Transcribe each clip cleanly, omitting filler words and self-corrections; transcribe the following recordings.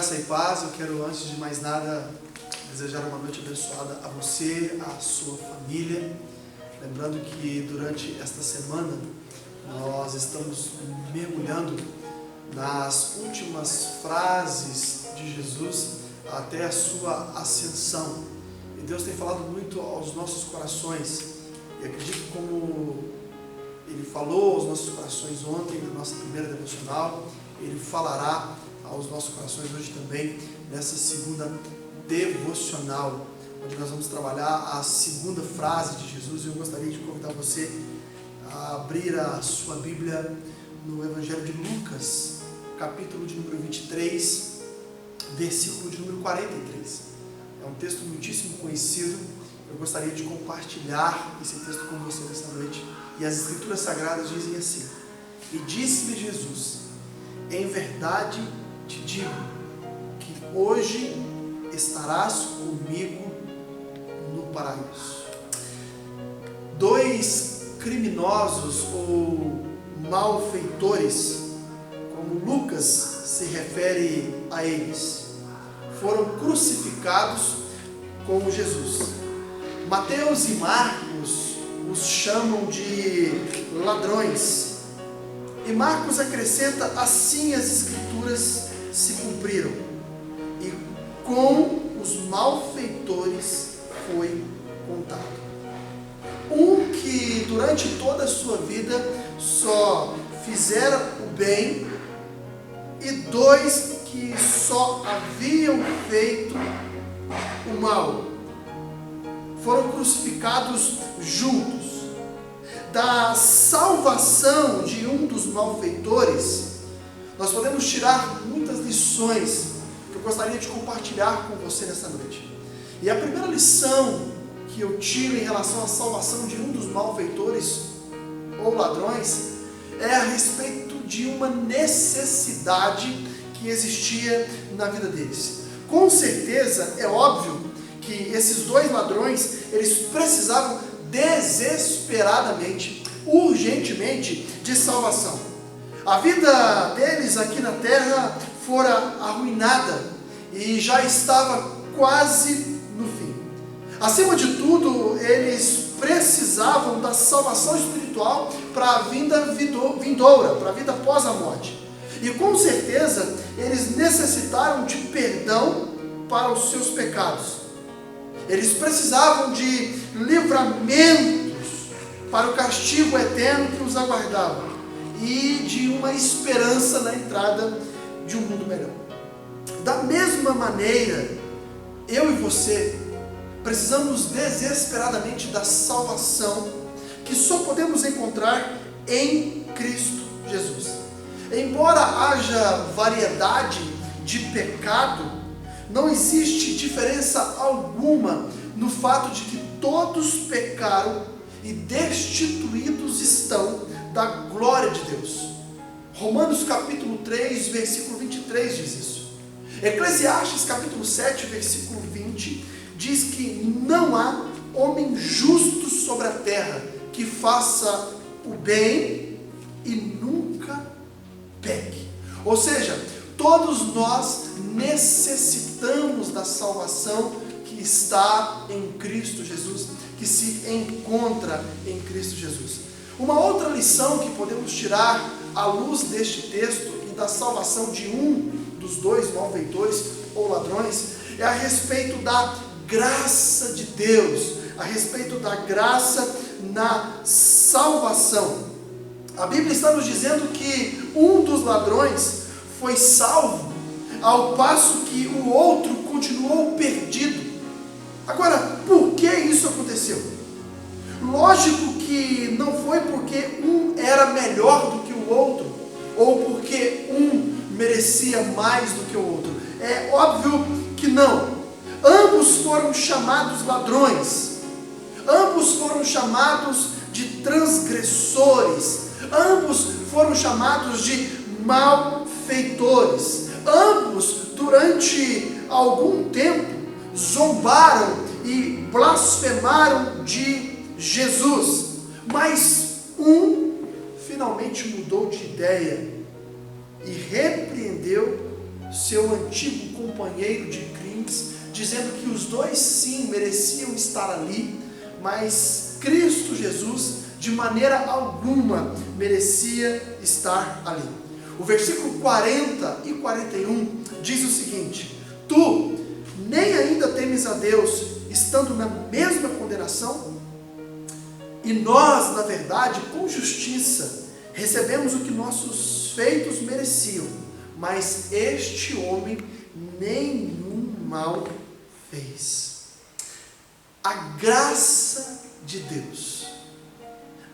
Graça e paz, eu quero antes de mais nada desejar uma noite abençoada a você, a sua família. Lembrando que durante esta semana nós estamos mergulhando nas últimas frases de Jesus até a sua ascensão. E Deus tem falado muito aos nossos corações. E acredito como Ele falou aos nossos corações ontem, na nossa primeira devocional, Ele falará aos nossos corações hoje também, nessa segunda devocional, onde nós vamos trabalhar a segunda frase de Jesus. E eu gostaria de convidar você a abrir a sua Bíblia no Evangelho de Lucas, capítulo de número 23, versículo de número 43. É um texto muitíssimo conhecido. Eu gostaria de compartilhar esse texto com você nesta noite. E as Escrituras Sagradas dizem assim: E disse-lhe Jesus: Em verdade te digo que hoje estarás comigo no paraíso. Dois criminosos ou malfeitores, como Lucas se refere a eles, foram crucificados com Jesus. Mateus e Marcos os chamam de ladrões. E Marcos acrescenta: assim as Escrituras se cumpriram, e com os malfeitores foi contado. Um que durante toda a sua vida só fizera o bem, e dois que só haviam feito o mal, foram crucificados juntos. Da salvação de um dos malfeitores, nós podemos tirar muitas lições que eu gostaria de compartilhar com você nessa noite. E a primeira lição que eu tiro em relação à salvação de um dos malfeitores ou ladrões é a respeito de uma necessidade que existia na vida deles. Com certeza, é óbvio que esses dois ladrões, eles precisavam desesperadamente, urgentemente, de salvação. A vida deles aqui na terra fora arruinada e já estava quase no fim. Acima de tudo, eles precisavam da salvação espiritual para a vida vindoura, para a vida após a morte. E com certeza, eles necessitaram de perdão para os seus pecados. Eles precisavam de livramentos para o castigo eterno que os aguardava e de uma esperança na entrada de um mundo melhor. Da mesma maneira, eu e você precisamos desesperadamente da salvação que só podemos encontrar em Cristo Jesus. Embora haja variedade de pecado, não existe diferença alguma no fato de que todos pecaram e destituídos estão da glória de Deus. Romanos capítulo 3, versículo 23 diz isso. Eclesiastes capítulo 7, versículo 20 diz que não há homem justo sobre a terra que faça o bem e nunca peque. Ou seja, todos nós necessitamos da salvação que está em Cristo Jesus, que se encontra em Cristo Jesus. Uma outra lição que podemos tirar à luz deste texto e da salvação de um dos dois malfeitores ou ladrões é a respeito da graça de Deus, a respeito da graça na salvação. A Bíblia está nos dizendo que um dos ladrões foi salvo, ao passo que o outro continuou perdido. Agora, por que isso aconteceu? Lógico que não foi porque um era melhor do que o outro, ou porque um merecia mais do que o outro. É óbvio que não. Ambos foram chamados ladrões. Ambos foram chamados de transgressores. Ambos foram chamados de malfeitores. Ambos, durante algum tempo, zombaram e blasfemaram de Jesus. Mas um finalmente mudou de ideia e repreendeu seu antigo companheiro de crimes, dizendo que os dois sim mereciam estar ali, mas Cristo Jesus de maneira alguma merecia estar ali. O versículo 40 e 41 diz o seguinte: tu nem ainda temes a Deus, estando na mesma condenação? E nós, na verdade, com justiça, recebemos o que nossos feitos mereciam, mas este homem nenhum mal fez. A graça de Deus,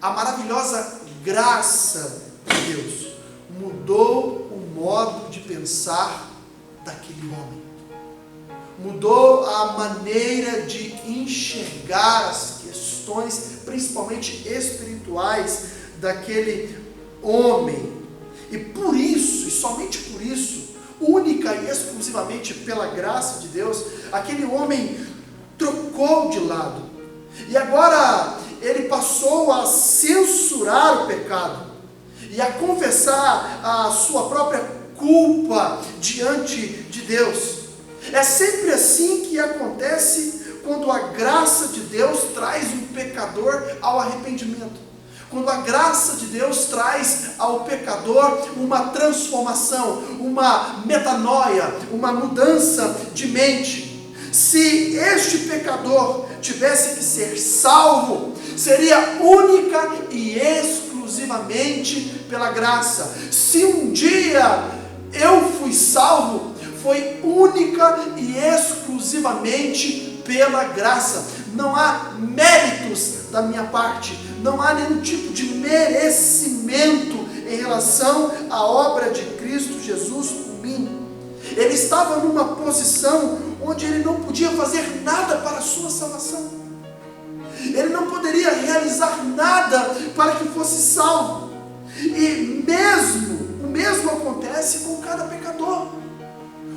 a maravilhosa graça de Deus, mudou o modo de pensar daquele homem. Mudou a maneira de enxergar as questões, principalmente espirituais, daquele homem. E por isso, e somente por isso, única e exclusivamente pela graça de Deus, aquele homem trocou de lado. E agora ele passou a censurar o pecado e a confessar a sua própria culpa diante de Deus. É sempre assim que acontece quando a graça de Deus traz um pecador ao arrependimento. Quando a graça de Deus traz ao pecador uma transformação, uma metanoia, uma mudança de mente. Se este pecador tivesse que ser salvo, seria única e exclusivamente pela graça. Se um dia eu fui salvo, foi única e exclusivamente pela graça. Não há méritos da minha parte, não há nenhum tipo de merecimento em relação à obra de Cristo Jesus por mim. Ele estava numa posição onde ele não podia fazer nada para a sua salvação. Ele não poderia realizar nada para que fosse salvo. E o mesmo acontece com cada pecador.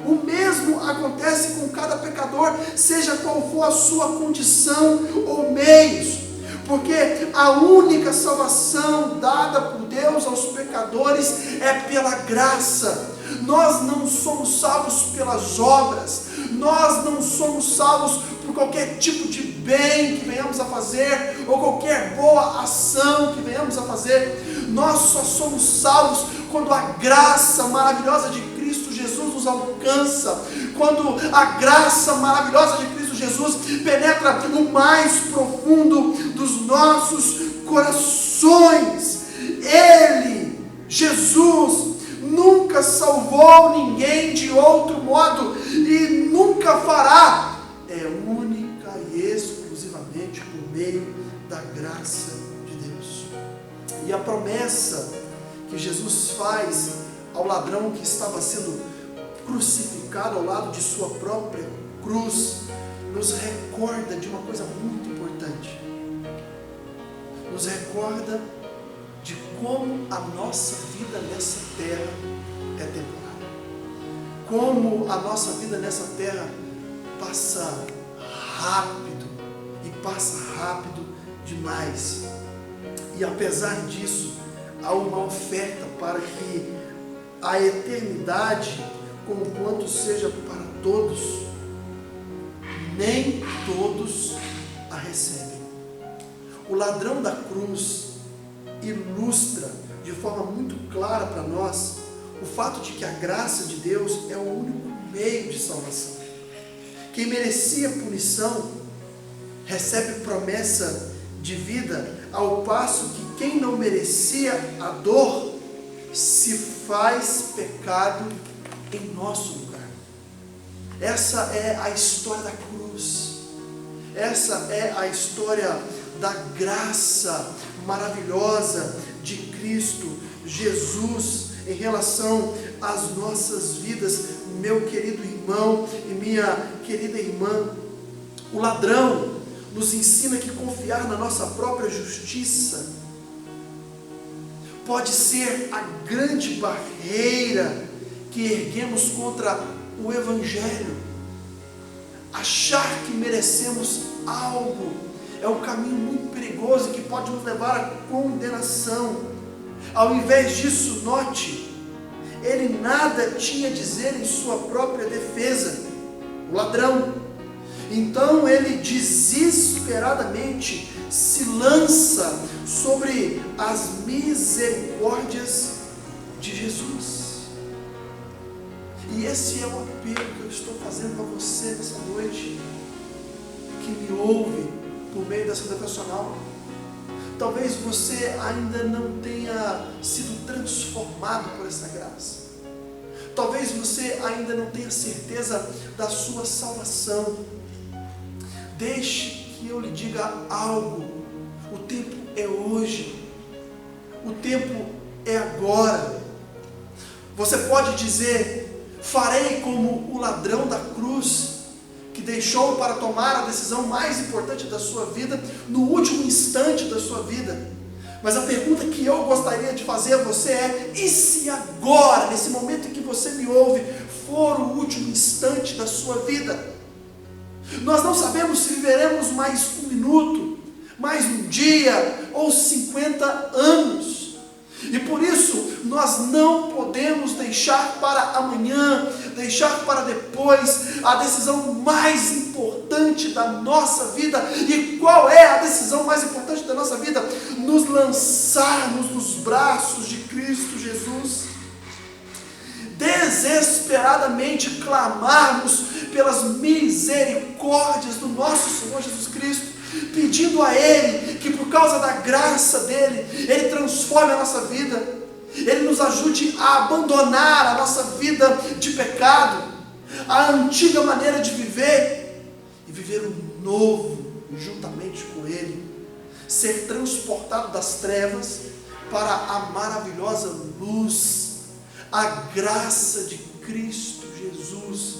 O mesmo acontece com cada pecador, seja qual for a sua condição ou meios. Porque a única salvação dada por Deus aos pecadores é pela graça. Nós não somos salvos pelas obras. Nós não somos salvos por qualquer tipo de bem que venhamos a fazer, ou qualquer boa ação que venhamos a fazer. Nós só somos salvos quando a graça maravilhosa de Cristo Jesus nos alcança, quando a graça maravilhosa de Cristo Jesus penetra no mais profundo dos nossos corações. Ele, Jesus, nunca salvou ninguém de outro modo e nunca fará. É única e exclusivamente por meio da graça de Deus. E a promessa que Jesus faz ao ladrão que estava sendo crucificado ao lado de sua própria cruz, nos recorda de uma coisa muito importante. Nos recorda de como a nossa vida nessa terra é temporária. Como a nossa vida nessa terra passa rápido, e passa rápido demais. E apesar disso, há uma oferta para que a eternidade, como quanto seja para todos, nem todos a recebem. O ladrão da cruz ilustra de forma muito clara para nós o fato de que a graça de Deus é o único meio de salvação. Quem merecia punição recebe promessa de vida, ao passo que quem não merecia a dor se faz pecado em nosso lugar. Essa é a história da cruz. Essa é a história da graça maravilhosa de Cristo Jesus em relação às nossas vidas, meu querido irmão e minha querida irmã. O ladrão nos ensina que confiar na nossa própria justiça pode ser a grande barreira que erguemos contra o Evangelho. Achar que merecemos algo é um caminho muito perigoso que pode nos levar à condenação. Ao invés disso, note, ele nada tinha a dizer em sua própria defesa, o ladrão. Então ele desesperadamente se lança sobre as misericórdias de Jesus. E esse é o apelo que eu estou fazendo a você nessa noite, que me ouve por meio dessa devocional. Talvez você ainda não tenha sido transformado por essa graça. Talvez você ainda não tenha certeza da sua salvação. Deixe que eu lhe diga algo. O tempo é hoje. O tempo é agora. Você pode dizer: farei como o ladrão da cruz, que deixou para tomar a decisão mais importante da sua vida, no último instante da sua vida. Mas a pergunta que eu gostaria de fazer a você é: e se agora, nesse momento em que você me ouve, for o último instante da sua vida? Nós não sabemos se viveremos mais um minuto, mais um dia ou 50 anos. E por isso, nós não podemos deixar para amanhã, deixar para depois, a decisão mais importante da nossa vida. E qual é a decisão mais importante da nossa vida? Nos lançarmos nos braços de Cristo Jesus. Desesperadamente clamarmos pelas misericórdias do nosso Senhor Jesus Cristo, pedindo a Ele que, por causa da graça dEle, Ele transforme a nossa vida, Ele nos ajude a abandonar a nossa vida de pecado, a antiga maneira de viver, e viver um novo juntamente com Ele, ser transportado das trevas para a maravilhosa luz. A graça de Cristo Jesus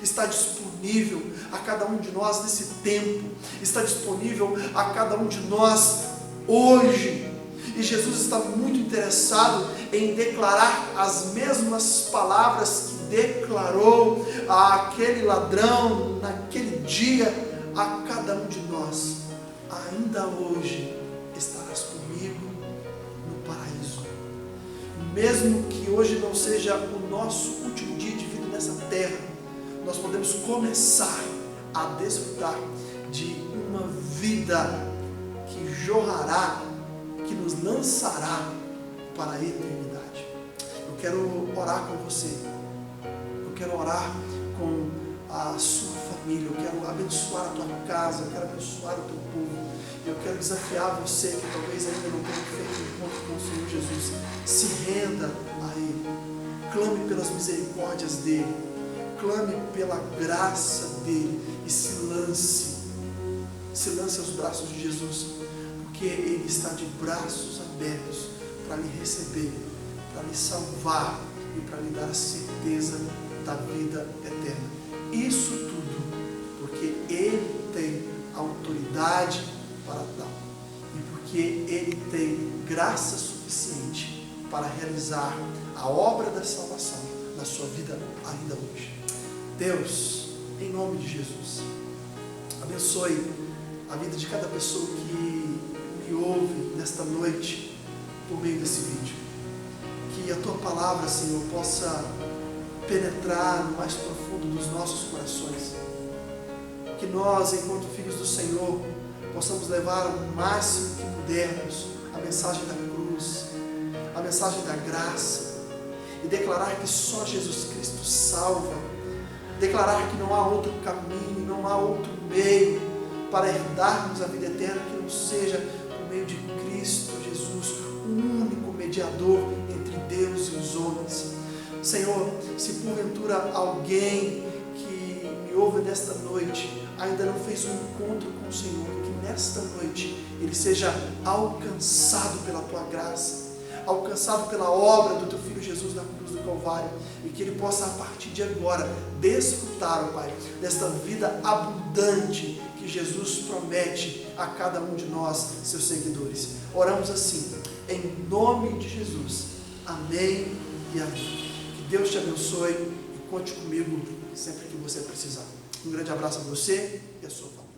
está disponível a cada um de nós nesse tempo, está disponível a cada um de nós hoje. E Jesus está muito interessado em declarar as mesmas palavras que declarou àquele ladrão naquele dia a cada um de nós: ainda hoje estarás comigo no paraíso. Mesmo que hoje não seja o nosso último dia de vida nessa terra, nós podemos começar a desfrutar de uma vida que jorrará, que nos lançará para a eternidade. Eu quero orar com você, eu quero orar com a sua família, eu quero abençoar a tua casa, eu quero abençoar o teu povo. Eu quero desafiar você que talvez ainda não tenha feito um encontro com o Senhor Jesus. Se renda a Ele, clame pelas misericórdias dEle, clame pela graça dEle e se lance aos braços de Jesus, porque Ele está de braços abertos para lhe receber, para lhe salvar e para lhe dar a certeza da vida eterna. Isso tudo porque Ele tem autoridade para tal, e porque Ele tem graça suficiente para realizar a obra da salvação na sua vida ainda hoje. Deus, em nome de Jesus, abençoe a vida de cada pessoa que me ouve nesta noite por meio desse vídeo. Que a Tua palavra, Senhor, possa penetrar no mais profundo dos nossos corações. Que nós, enquanto filhos do Senhor, possamos levar o máximo que pudermos a mensagem da cruz, a mensagem da graça, e declarar que só Jesus Cristo salva, declarar que não há outro caminho, não há outro meio para herdarmos a vida eterna que não seja por meio de Cristo Jesus, o único mediador entre Deus e os homens. Senhor, se porventura alguém que me ouve nesta noite ainda não fez um encontro com o Senhor, que nesta noite ele seja alcançado pela Tua graça, alcançado pela obra do Teu Filho Jesus na cruz do Calvário, e que ele possa a partir de agora desfrutar, ó Pai, desta vida abundante que Jesus promete a cada um de nós, seus seguidores. Oramos assim, em nome de Jesus. Amém e amém. Que Deus te abençoe e conte comigo sempre que você precisar. Um grande abraço a você e a sua família.